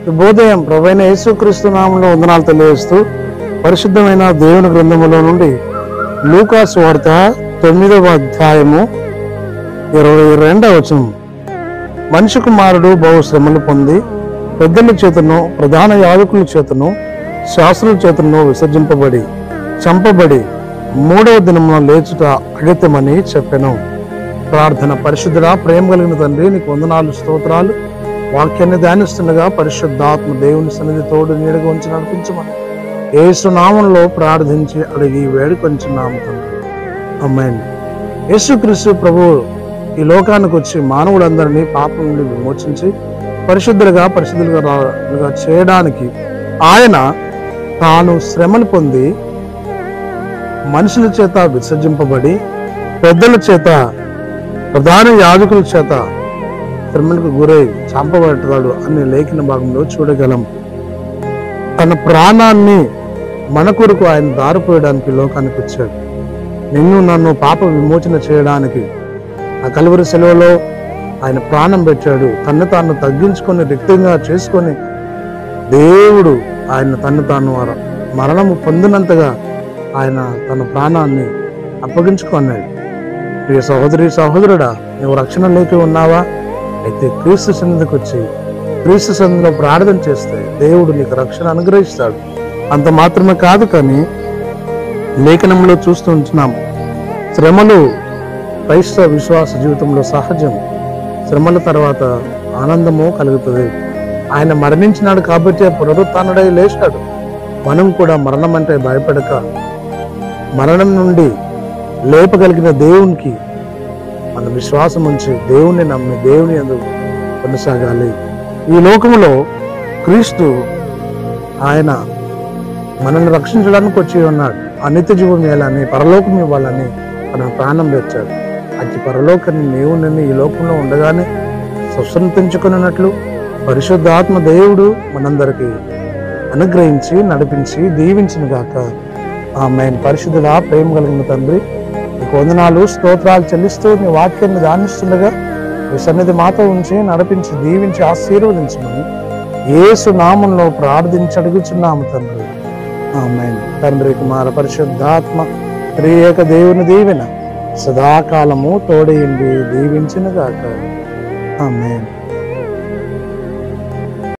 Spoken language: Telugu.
శుభోదయం. ప్రభువైన యేసుక్రీస్తు నామములో వందనాలు తెలియజేస్తూ పరిశుద్ధమైన దేవుని గ్రంథములో నుండి లూకా సువార్త 9వ అధ్యాయము 22వ వచనం. మనిషి కుమారుడు బహు శ్రమలు పొంది పెద్దల చేతను ప్రధాన యాజకుల చేతను శాస్త్రుల చేతను విసర్జింపబడి చంపబడి 3వ దినమున లేచుట అగత్యమని చెప్పెను. ప్రార్థన. పరిశుద్ధుడా, ప్రేమ కలిగిన తండ్రి, నీకు వందనాలు, స్తోత్రాలు. వాక్యాన్ని ధ్యానిస్తుండగా పరిశుద్ధాత్మ దేవుని సన్నిధి తోడు నీడగా ఉంచి నడిపించమని యేసు నామంలో ప్రార్థించి అడిగి వేడుకొంచున్నాము తండ్రి. ఆమేన్. యేసుక్రీస్తు ప్రభు ఈ లోకానికి వచ్చి మానవులందరినీ పాపం నుండి విమోచించి పరిశుద్ధులుగా చేయడానికి ఆయన తాను శ్రమలు పొంది మనుషుల చేత విసర్జింపబడి పెద్దల చేత ప్రధాన యాజకుల చేత శ్రమలకు గురై చంపబడతాడు అనే లేఖన భాగంలో చూడగలం. తన ప్రాణాన్ని మన కొరకు ఆయన దారిపోయడానికి లోకానికి వచ్చాడు. నిన్ను నన్ను పాప విమోచన చేయడానికి ఆ కలువరి సెలవులో ఆయన ప్రాణం పెట్టాడు. తన్ను తాను తగ్గించుకొని రిక్తంగా చేసుకొని దేవుడు ఆయన తన్ను తాను మరణము పొందినంతగా ఆయన తన ప్రాణాన్ని అప్పగించుకున్నాడు. ప్రియ సహోదరి, సహోదరుడా, నువ్వు రక్షణ లేక ఉన్నావా? అయితే క్రీస్తు సన్నిధికి వచ్చి క్రీస్తు సన్నిధిలో ప్రార్థన చేస్తే దేవుడు నీకు రక్షణ అనుగ్రహిస్తాడు. అంత మాత్రమే కాదు, కానీ లేఖనంలో చూస్తూ ఉంటున్నాం, శ్రమలు క్రైస్తవ విశ్వాస జీవితంలో సహజం. శ్రమల తర్వాత ఆనందము కలుగుతుంది. ఆయన మరణించినాడు కాబట్టి పునరుత్థానుడై లేచాడు. మనం కూడా మరణం అంటే భయపడక మరణం నుండి లేపగలిగిన దేవునికి మన విశ్వాసం ఉంచి దేవుణ్ణి నమ్మి దేవుని యందు కొనసాగాలి. ఈ లోకములో క్రీస్తు ఆయన మనల్ని రక్షించడానికి వచ్చి ఉన్నాడు. ఆ నిత్య జీవం ఇవ్వాలని, పరలోకం ఇవ్వాలని తన ప్రాణం తెచ్చాడు. అతి పరలోకాన్ని నీవు నిన్ను ఈ లోకంలో ఉండగానే స్వతంత్రించుకున్నట్లు పరిశుద్ధాత్మ దేవుడు మనందరికీ అనుగ్రహించి నడిపించి దీవించిన గాక. ఆమేన్. పరిశుద్ధుడా, ప్రేమ కలిగిన తండ్రి, నీకు వందనాలు, స్తోత్రాలు చెల్లిస్తూ నీ వాక్యాన్ని ధ్యానిస్తుండగా ఈ సన్నిధి మాతో ఉంచి నడిపించి దీవించి ఆశీర్వదించమని యేసు నామంలో ప్రార్థించి అడుగుచున్నాము తండ్రి. ఆమేన్. తండ్రి, కుమార పరిశుద్ధాత్మ త్రియేక దేవుని దీవెన సదాకాలము తోడైండి దీవించిన గాక. ఆమేన్.